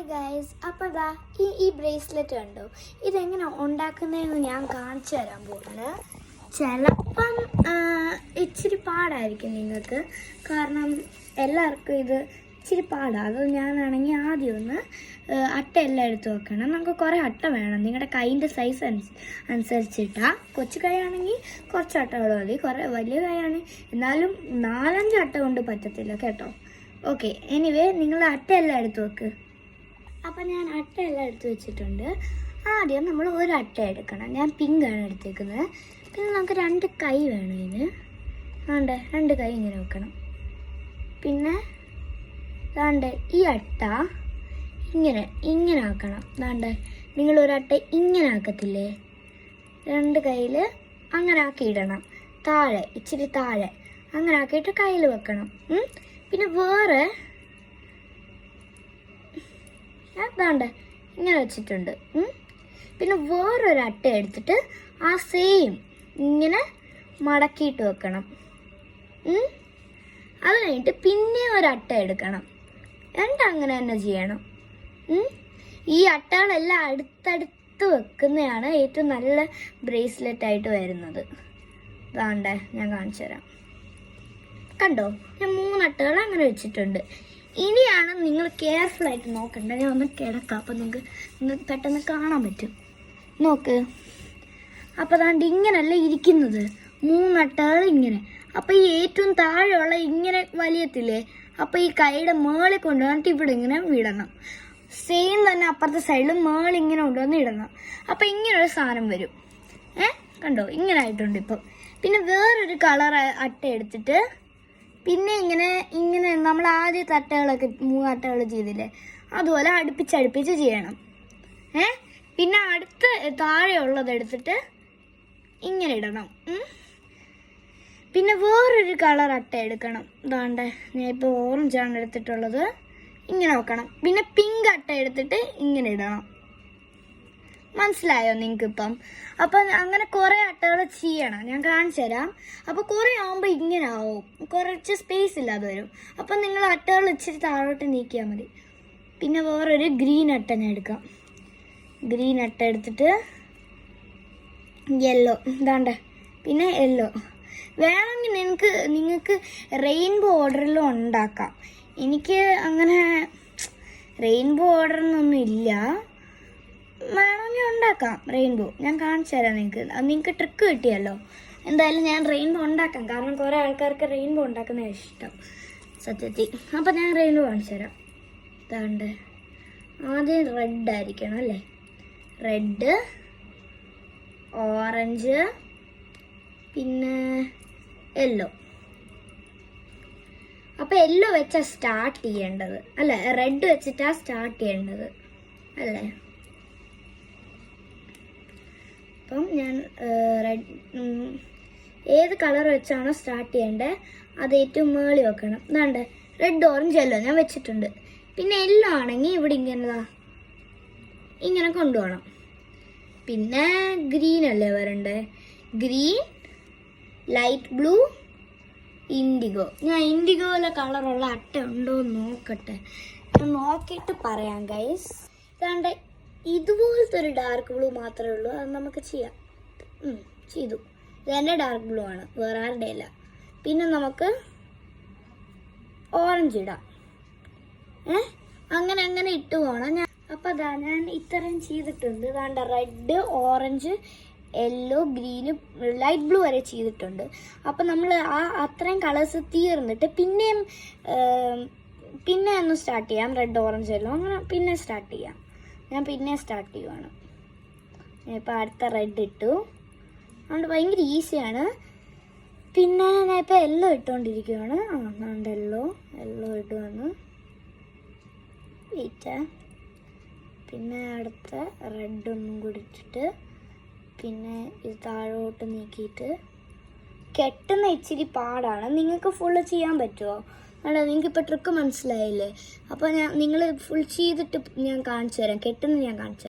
Hi guys, അപ്പോൾ ദാ ഈ ബ്രേസ്ലെറ്റ് കണ്ടോ, ഇതെങ്ങനെ ഉണ്ടാക്കുന്നതെന്ന് ഞാൻ കാണിച്ചു തരാൻ പോകുന്നത്. ചിലപ്പം ഇച്ചിരി പാടായിരിക്കും നിങ്ങൾക്ക്, കാരണം എല്ലാവർക്കും ഇത് ഇച്ചിരി പാടാണ്. അത് ഞാനാണെങ്കിൽ ആദ്യം ഒന്ന് അട്ടയെല്ലാം എടുത്ത് വെക്കണം. നമുക്ക് കുറേ അട്ട വേണം, നിങ്ങളുടെ കൈൻ്റെ സൈസ് അനുസരിച്ചിട്ടാണ്. കൊച്ചു കൈയാണെങ്കിൽ കുറച്ച് അട്ടകൾ മതി, കുറേ വലിയ കൈയാണെങ്കിൽ എന്നാലും 4-5 അട്ട കൊണ്ട് പറ്റത്തില്ല കേട്ടോ. ഓക്കെ, എനിവേ നിങ്ങൾ അട്ടയെല്ലാം എടുത്ത് വെക്ക്. അപ്പം ഞാൻ അട്ടയെല്ലാം എടുത്ത് വെച്ചിട്ടുണ്ട്. ആദ്യം നമ്മൾ ഒരു അട്ട എടുക്കണം. ഞാൻ പിങ്കാണ് എടുത്തേക്കുന്നത്. പിന്നെ നമുക്ക് 2 കൈ വേണം ഇതിന്. വേണ്ട 2 കൈ ഇങ്ങനെ വെക്കണം. പിന്നെ വേണ്ട ഈ അട്ട ഇങ്ങനെ ആക്കണം. വേണ്ട നിങ്ങളൊരട്ട ഇങ്ങനെ ആക്കത്തില്ലേ, 2 കയ്യിൽ അങ്ങനെ ആക്കിയിടണം. താഴെ ഇച്ചിരി താഴെ അങ്ങനെ ആക്കിയിട്ട് കയ്യിൽ വെക്കണം. പിന്നെ വേറെ അതാണ്ട് ഇങ്ങനെ വെച്ചിട്ടുണ്ട്. പിന്നെ വേറൊരു അട്ട എടുത്തിട്ട് ആ സെയിം ഇങ്ങനെ മടക്കിയിട്ട് വെക്കണം. അത് കഴിഞ്ഞിട്ട് പിന്നെ ഒരട്ട എടുക്കണം. അങ്ങനെ തന്നെ ചെയ്യണം. ഈ അട്ടകളെല്ലാം അടുത്തടുത്ത് വെക്കുന്നതാണ് ഏറ്റവും നല്ല ബ്രേസ്ലെറ്റ് ആയിട്ട് വരുന്നത്. അതാണ്ടേ ഞാൻ കാണിച്ചു തരാം. കണ്ടോ, ഞാൻ 3 അട്ടകൾ അങ്ങനെ വെച്ചിട്ടുണ്ട്. ഇനിയാണ് നിങ്ങൾ കെയർഫുൾ ആയിട്ട് നോക്കണ്ടത്. ഞാൻ ഒന്ന് കിടക്കാം, അപ്പോൾ നിങ്ങൾക്ക് പെട്ടെന്ന് കാണാൻ പറ്റും. നോക്ക്, അപ്പോൾ അതാണ്ട് ഇങ്ങനല്ല ഇരിക്കുന്നത്, 3 അട്ടകൾ ഇങ്ങനെ. അപ്പോൾ ഈ ഏറ്റവും താഴെയുള്ള ഇങ്ങനെ വലിയത്തില്ലേ, അപ്പോൾ ഈ കൈയുടെ മേളിൽ കൊണ്ടുവന്നിട്ട് ഇവിടെ ഇങ്ങനെ വിടണം. സെയിം തന്നെ അപ്പുറത്തെ സൈഡിൽ മേളിൽ ഇങ്ങനെ കൊണ്ടുവന്ന് ഇടണം. അപ്പോൾ ഇങ്ങനൊരു സാധനം വരും. കണ്ടോ, ഇങ്ങനെ ആയിട്ടുണ്ട് ഇപ്പം. പിന്നെ വേറൊരു കളർ അട്ട എടുത്തിട്ട് പിന്നെ ഇങ്ങനെ നമ്മൾ ആദ്യത്തെ അട്ടകളൊക്കെ 3 അട്ടകൾ ചെയ്തില്ലേ, അതുപോലെ അടുപ്പിച്ച് ചെയ്യണം. പിന്നെ അടുത്ത താഴെയുള്ളത് എടുത്തിട്ട് ഇങ്ങനെ ഇടണം. പിന്നെ വേറൊരു കളർ അട്ട എടുക്കണം. ഇതാണ്ടേ ഞാൻ ഇപ്പോൾ ഓറഞ്ചാണ് എടുത്തിട്ടുള്ളത്, ഇങ്ങനെ വെക്കണം. പിന്നെ പിങ്ക് അട്ട എടുത്തിട്ട് ഇങ്ങനെ ഇടണം. മനസ്സിലായോ നിങ്ങൾക്കിപ്പം? അപ്പം അങ്ങനെ കുറേ അട്ടകൾ ചെയ്യണം, ഞാൻ കാണിച്ചു തരാം. അപ്പോൾ കുറേ ആകുമ്പോൾ ഇങ്ങനെ ആവും, കുറച്ച് സ്പേസ് ഇല്ലാതെ വരും. അപ്പം നിങ്ങൾ അട്ടകൾ ഇച്ചിരി താഴോട്ട് നീക്കിയാൽ മതി. പിന്നെ വേറൊരു ഗ്രീൻ അട്ട ഞാൻ എടുക്കാം. ഗ്രീൻ അട്ട എടുത്തിട്ട് യെല്ലോ, ഇതാണ്ട് പിന്നെ യെല്ലോ. വേണമെങ്കിൽ നിങ്ങൾക്ക് റെയിൻബോ ഓർഡറിലും ഉണ്ടാക്കാം. എനിക്ക് അങ്ങനെ റെയിൻബോ ഓർഡറിനൊന്നും ഇല്ല. വേണമെങ്കിൽ ഉണ്ടാക്കാം റെയിൻബോ, ഞാൻ കാണിച്ചു തരാം നിങ്ങൾക്ക് ട്രിക്ക് കിട്ടിയല്ലോ. എന്തായാലും ഞാൻ റെയിൻബോ ഉണ്ടാക്കാം, കാരണം കുറേ ആൾക്കാർക്ക് റെയിൻബോ ഉണ്ടാക്കുന്ന ഇഷ്ടം സത്യത്തിൽ. അപ്പം ഞാൻ റെയിൻബോ കാണിച്ചു തരാം. ഇതാണ്ട് ആദ്യം റെഡ് ആയിരിക്കണം അല്ലേ, റെഡ്, ഓറഞ്ച്, പിന്നെ യെല്ലോ. അപ്പോൾ യെല്ലോ വെച്ചാൽ സ്റ്റാർട്ട് ചെയ്യേണ്ടത് അല്ലേ, റെഡ് വെച്ചിട്ടാണ് സ്റ്റാർട്ട് ചെയ്യേണ്ടത് അല്ലേ. അപ്പം ഞാൻ ഏത് കളർ വെച്ചാണോ സ്റ്റാർട്ട് ചെയ്യേണ്ടത് അത് ഏറ്റവും മേളി വെക്കണം. എന്താണ്ട് റെഡ്, ഓറഞ്ച്, യെല്ലോ ഞാൻ വെച്ചിട്ടുണ്ട്. പിന്നെ യെല്ലോ ആണെങ്കിൽ ഇവിടെ ഇങ്ങനെ കൊണ്ടുപോകണം. പിന്നെ ഗ്രീൻ അല്ലേ വരണ്ടേ, ഗ്രീൻ, ലൈറ്റ് ബ്ലൂ, ഇൻഡിഗോ. ഞാൻ ഇൻഡിഗോയിലെ കളറുള്ള അട്ട ഉണ്ടോ എന്ന് നോക്കട്ടെ, നോക്കിയിട്ട് പറയാം ഗൈസ്. ഇതാണ്ട് ഇതുപോലത്തെ ഒരു ഡാർക്ക് ബ്ലൂ മാത്രമേ ഉള്ളൂ, അത് നമുക്ക് ചെയ്യാം. ചെയ്തു. ഇതെൻ്റെ ഡാർക്ക് ബ്ലൂ ആണ്, വേറെ ആരുടെ അല്ല. പിന്നെ നമുക്ക് ഓറഞ്ച് ഇടാം. അങ്ങനെ ഇട്ട് പോകണം. അപ്പം അതാ ഞാൻ ഇത്രയും ചെയ്തിട്ടുണ്ട്. വേണ്ട red, orange, yellow, green, light blue വരെ ചെയ്തിട്ടുണ്ട്. അപ്പം നമ്മൾ അത്രയും കളേഴ്സ് തീർന്നിട്ട് പിന്നെ ഒന്ന് സ്റ്റാർട്ട് ചെയ്യാം. റെഡ്, ഓറഞ്ച്, യെല്ലോ അങ്ങനെ പിന്നെ സ്റ്റാർട്ട് ചെയ്യാം. ഞാൻ പിന്നെ സ്റ്റാർട്ട് ചെയ്യുവാണ്. ഞാൻ ഇപ്പോൾ അടുത്ത റെഡ് ഇട്ടു, അതുകൊണ്ട് ഭയങ്കര ഈസിയാണ്. പിന്നെ ഞാൻ ഇപ്പോൾ യെല്ലോ ഇട്ടുകൊണ്ടിരിക്കുകയാണ്. അതുകൊണ്ട് യെല്ലോ ഇട്ടുവന്ന് വെയിറ്റ്. പിന്നെ അടുത്ത റെഡ് ഒന്നും കൂടി ഇട്ടിട്ട് പിന്നെ ഇത് താഴോട്ട് നീക്കിയിട്ട് കെട്ടുന്ന ഇച്ചിരി പാടാണ്. നിങ്ങൾക്ക് ഫുള്ള് ചെയ്യാൻ പറ്റുമോ? അല്ല, നിങ്ങൾക്കിപ്പോൾ ട്രിക്ക് മനസ്സിലായില്ലേ? അപ്പോൾ നിങ്ങൾ ഫുൾ ചെയ്തിട്ട് ഞാൻ കാണിച്ചു തരാം, കെട്ടുന്ന ഞാൻ കാണിച്ചു തരാം.